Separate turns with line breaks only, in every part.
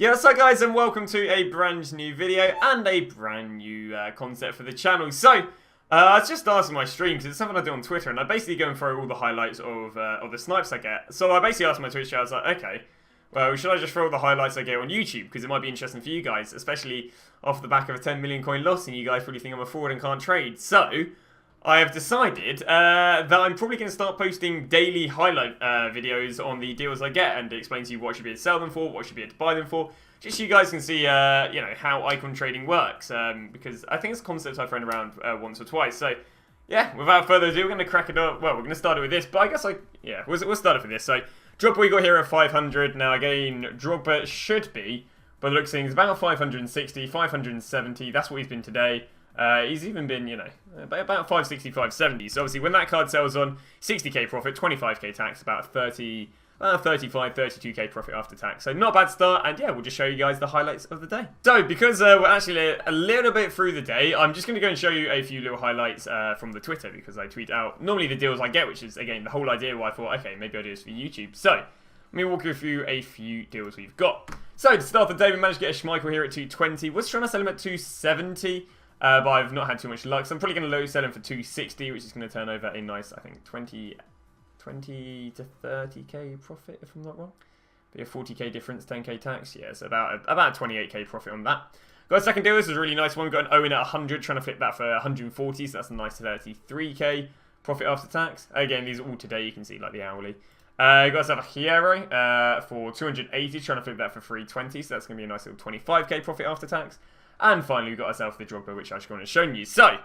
Yeah, so guys, and welcome to a brand new video and a brand new concept for the channel. So, I was just asking my stream, because it's something I do on Twitter, and I basically go and throw all the highlights of the snipes I get. So I basically asked my Twitch chat, I was like, okay, well, should I just throw all the highlights I get on YouTube? Because it might be interesting for you guys, especially off the back of a 10 million coin loss, and you guys probably think I'm a fraud and can't trade. So, I have decided that I'm probably going to start posting daily highlight videos on the deals I get and explain to you what I should be able to sell them for, what I should be able to buy them for, just so you guys can see, how icon trading works, because I think it's a concept I've thrown around once or twice. So, yeah, without further ado, we're going to crack it up. Well, we're going to start it with this, but I guess, we'll start it with this. So, Drogba we got here at 500. Now, again, Drogba should be, by the looks of things, about 560, 570. That's what he's been today. He's even been, about 560, 570. So obviously when that card sells on, 60k profit, 25k tax, about 35, 32k profit after tax. So not a bad start, and yeah, we'll just show you guys the highlights of the day. So because we're actually a little bit through the day, I'm just going to go and show you a few little highlights from the Twitter, because I tweet out normally the deals I get, which is, again, the whole idea why I thought, okay, maybe I'll do this for YouTube. So let me walk you through a few deals we've got. So to start the day, we managed to get a Schmeichel here at 220. Was trying to sell him at 270. But I've not had too much luck, so I'm probably going to low sell him for 260, which is going to turn over a nice, I think, 20 to 30k profit, if I'm not wrong. Be a 40k difference, 10k tax, yeah, so about 28k profit on that. Got a second deal, this is a really nice one, got an Owen at 100, trying to flip that for 140, so that's a nice 33k profit after tax. Again, these are all today, you can see, like the hourly. Got ourselves a Hierro for 280, trying to flip that for 320, so that's going to be a nice little 25k profit after tax. And finally, we've got ourselves the Drogba, which I've gone and shown you. So,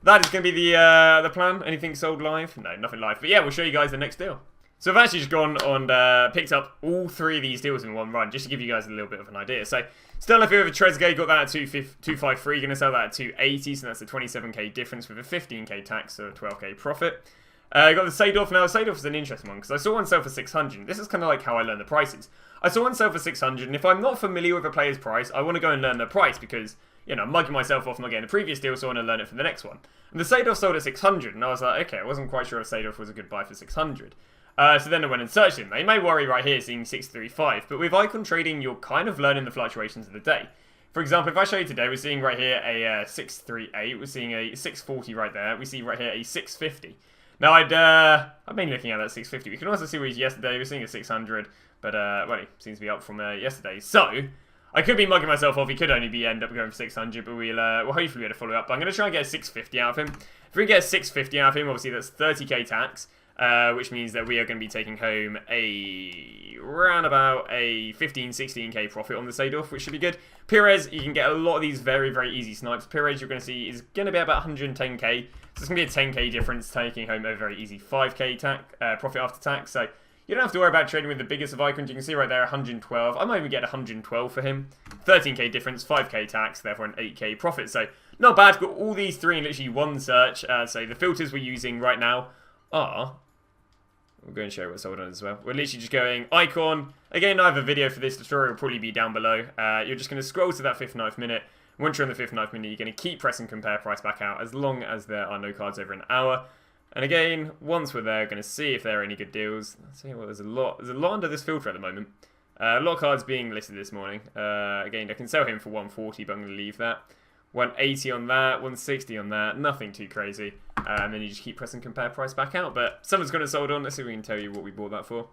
that is going to be the plan. Anything sold live? No, nothing live. But yeah, we'll show you guys the next deal. So I've actually just gone and picked up all three of these deals in one run, just to give you guys a little bit of an idea. So, still left here with a Trezeguet, got that at 253, going to sell that at 280, so that's a 27k difference with a 15k tax, so a 12k profit. Got the Seedorf. Now, Seedorf is an interesting one, because I saw one sell for 600. This is kind of like how I learn the prices. I saw one sell for 600, and if I'm not familiar with a player's price, I want to go and learn the price, because, I'm mugging myself off not getting a previous deal, so I want to learn it for the next one. And the Seedorf sold at 600, and I was like, okay, I wasn't quite sure if Seedorf was a good buy for 600. So then I went and searched him. Now, you may worry right here seeing 635, but with icon trading, you're kind of learning the fluctuations of the day. For example, if I show you today, we're seeing right here a 638, we're seeing a 640 right there, we see right here a 650. Now, I've been looking at that 650. We can also see where he's yesterday. We're seeing a 600, but, well, he seems to be up from yesterday. So, I could be mugging myself off. He could only end up going for 600, but we'll hopefully be able to follow up. But I'm going to try and get a 650 out of him. If we can get a 650 out of him, obviously that's 30k tax, which means that we are going to be taking home around about a 16k profit on the Seedorf, which should be good. Perez, you can get a lot of these very, very easy snipes. Perez, you're going to see, is going to be about 110k. So it's going to be a 10k difference, taking home a very easy 5k profit after tax. So you don't have to worry about trading with the biggest of icons. You can see right there 112. I might even get 112 for him. 13k difference, 5k tax, therefore an 8k profit. So not bad. Got all these three in literally one search. So the filters we're using right now are... We'll go and show what's sold on as well. We're literally just going icon. Again, I have a video for this. The story will probably be down below. You're just going to scroll to that 59th minute. Once you're on the 59th minute, you're going to keep pressing compare price back out as long as there are no cards over an hour. And again, once we're there, going to see if there are any good deals. I'll tell you what, there's a lot under this filter at the moment. A lot of cards being listed this morning. Again, I can sell him for 140, but I'm going to leave that. 180 on that, 160 on that, nothing too crazy. And then you just keep pressing compare price back out. But someone's going to sold on. Let's see if we can tell you what we bought that for.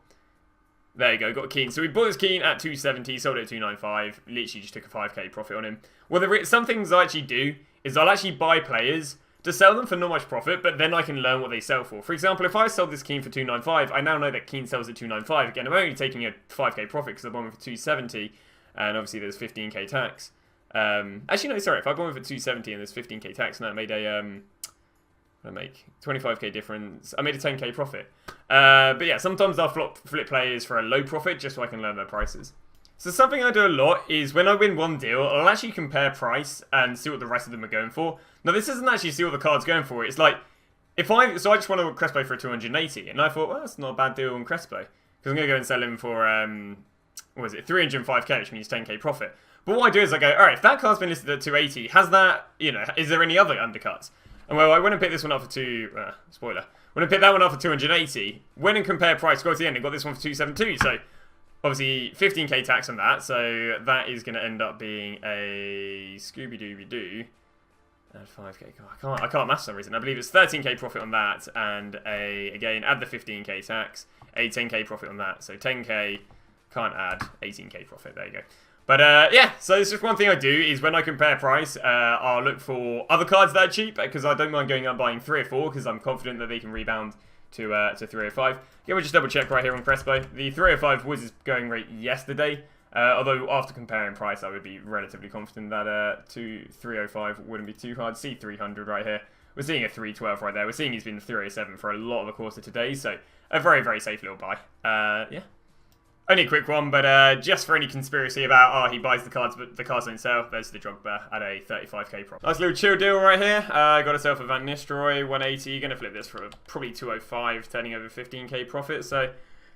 There you go, got Keane. So we bought this Keane at 270, sold it at 295. Literally just took a 5k profit on him. Well, some things I actually do is I'll actually buy players to sell them for not much profit, but then I can learn what they sell for. For example, if I sold this Keane for 295, I now know that Keane sells at 295. Again, I'm only taking a 5k profit because I bought him for 270, and obviously there's 15k tax. Actually, no, sorry, if I bought him for 270 and there's 15k tax, no, I made a... I make 25k difference. I made a 10k profit. But yeah, sometimes I'll flip players for a low profit just so I can learn their prices. So something I do a lot is when I win one deal, I'll actually compare price and see what the rest of them are going for. Now, this isn't actually see what the card's going for. It's like, so I just want to Crespo for 280, and I thought, well, that's not a bad deal on Crespo. Because I'm going to go and sell him for, what was it, 305k, which means 10k profit. But what I do is I go, alright, if that card's been listed at 280, has that, is there any other undercuts? And well, I went and picked this one up for spoiler. When I picked that one up for 280, went and compared price, got to the end and got this one for 272. So obviously 15k tax on that, so that is going to end up being a Scooby-Dooby-Doo. 5k, I can't math for some reason. I believe it's 13k profit on that, and again, add the 15k tax, a 10k profit on that. So 10k, can't add 18k profit, there you go. But yeah, so it's just one thing I do is when I compare price, I'll look for other cards that are cheap, because I don't mind going out and buying 3 or 4, because I'm confident that they can rebound to 305. Again, we'll just double check right here on Crespo. The 305 was his going rate yesterday. Although after comparing price, I would be relatively confident that 305 wouldn't be too hard. See 300 right here. We're seeing a 312 right there. We're seeing he's been 307 for a lot of the course of today, so a very, very safe little buy. Yeah. Only a quick one, but just for any conspiracy about, oh, he buys the cards, but the cards don't sell, there's the Drogba at a 35k profit. Nice little chill deal right here. Got herself a Van Nistelrooy, 180. Going to flip this for probably 205, turning over 15k profit, so...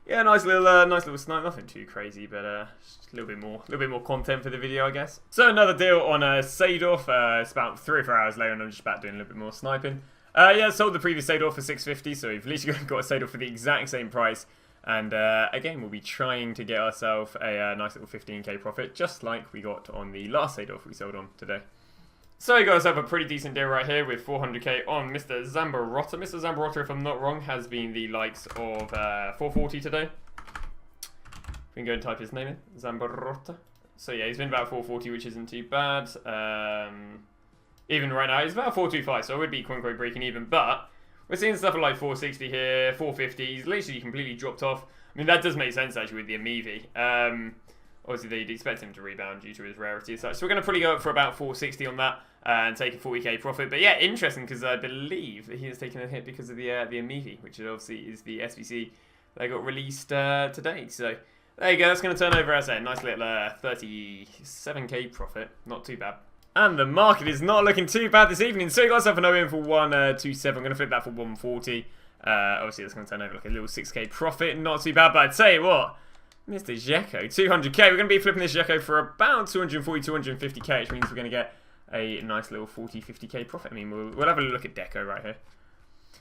yeah, nice little snipe. Nothing too crazy, but just a little bit more content for the video, I guess. So another deal on Seedorf. It's about 3 or 4 hours later, and I'm just about doing a little bit more sniping. Yeah, sold the previous Seedorf for 650, so we've literally got a Seedorf for the exact same price. And again, we'll be trying to get ourselves a nice little 15k profit, just like we got on the last Seedorf we sold on today. So we got ourselves a pretty decent deal right here with 400k on Mr. Zambarotta. Mr. Zambarotta, if I'm not wrong, has been the likes of 440 today. We can go and type his name in, Zambarotta. So yeah, he's been about 440, which isn't too bad. Even right now, he's about 425, so I would be quote-unquote breaking even. But we're seeing stuff like 460 here, 450. He's literally completely dropped off. I mean, that does make sense, actually, with the Amivi. Obviously, they'd expect him to rebound due to his rarity and such. So we're going to probably go up for about 460 on that and take a 40k profit. But yeah, interesting, because I believe that he has taken a hit because of the Amivi, which obviously is the SBC that got released today. So there you go. That's going to turn over, as I say, a nice little 37k profit. Not too bad. And the market is not looking too bad this evening. So you got yourself an O in for 127. I'm going to flip that for 140. Obviously, that's going to turn over like a little 6k profit. Not too bad, but I'd tell you what. Mr. Dzeko, 200k. We're going to be flipping this Dzeko for about 240, 250k, which means we're going to get a nice little 40, 50k profit. I mean, we'll have a look at Deco right here.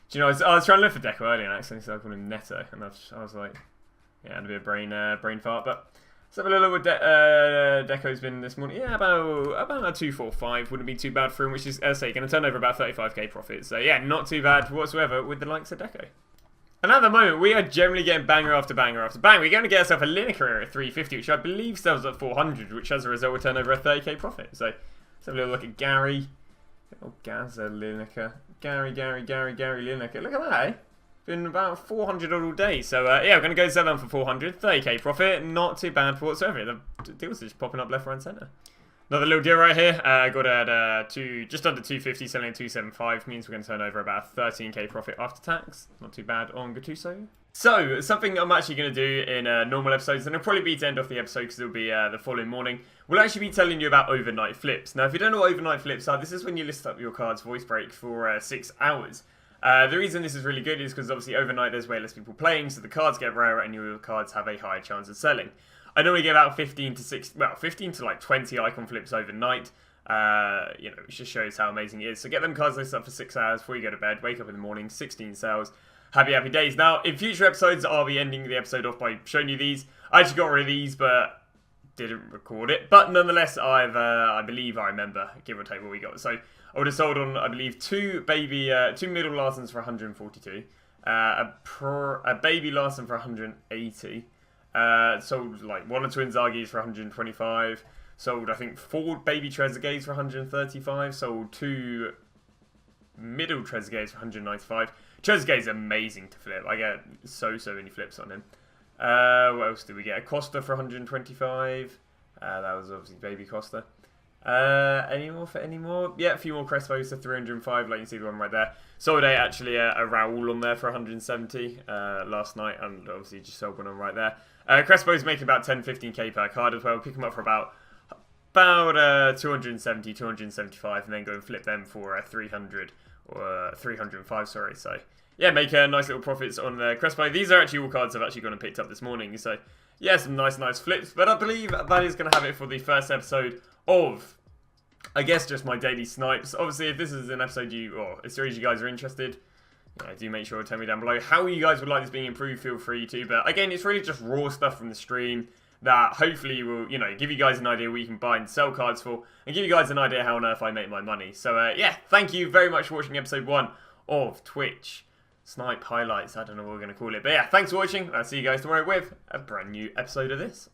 Do you know, I was trying to look for Deco earlier, and I accidentally started calling him Neto, and I was like, yeah, I had a bit of brain fart, but let's have a little look what Deco's been this morning. Yeah, about 245 wouldn't be too bad for him, which is, as I say, going to turn over about 35k profit. So yeah, not too bad whatsoever with the likes of Deco. And at the moment, we are generally getting banger after banger after banger. We're going to get ourselves a Lineker at 350, which I believe sells at 400, which as a result will turn over a 30k profit. So let's have a little look at Gary. Oh, Gaza Lineker. Gary Lineker. Look at that, eh? Been about 400 all day. So yeah, we're going to go sell them for 400. 30k profit. Not too bad whatsoever. The deals are just popping up left, right, and centre. Another little deal right here. Got it at just under 250, selling at 275. Means we're going to turn over about 13k profit after tax. Not too bad on Gattuso. So, something I'm actually going to do in normal episodes, and it'll probably be to end off the episode because it'll be the following morning. We'll actually be telling you about overnight flips. Now, if you don't know what overnight flips are, this is when you list up your card's voice break for 6 hours. The reason this is really good is because obviously overnight there's way less people playing, so the cards get rarer and your cards have a higher chance of selling. I normally get about 15 to like 20 icon flips overnight. You know, it just shows how amazing it is. So get them cards listed up for 6 hours before you go to bed. Wake up in the morning, 16 sales. Happy days. Now, in future episodes, I'll be ending the episode off by showing you these. I actually got rid of these, but didn't record it. But nonetheless, I believe I remember, give or take what we got. So I would have sold on, I believe, two middle Larsens for 142. A baby Larsen for 180. Sold like one or two Inzaghi's for 125. Sold, I think, 4 baby Trezeguets for 135. Sold 2 middle Trezeguets for 195. Trezeguet's amazing to flip. I get so many flips on him. What else did we get? Costa for 125. That was obviously baby Costa. Any more? Yeah, a few more Crespos for 305, like you see the one right there. Sold actually a Raul on there for 170 last night, and obviously just sold one on right there. Crespo's making about 10-15k per card as well. Pick them up for about 270, 275, and then go and flip them for 300 or 305. Sorry. So yeah, make nice little profits on the Crespo. These are actually all cards I've actually gone and picked up this morning. So yeah, some nice flips. But I believe that is going to have it for the first episode of, I guess, just my daily snipes. Obviously, if this is an episode or a series you guys are interested, Do make sure to tell me down below how you guys would like this being improved. Feel free to. But again, it's really just raw stuff from the stream that hopefully will, give you guys an idea what you can buy and sell cards for, and give you guys an idea how on earth I make my money. So yeah, thank you very much for watching episode 1 of Twitch Snipe Highlights. I don't know what we're going to call it. But yeah, thanks for watching. I'll see you guys tomorrow with a brand new episode of this.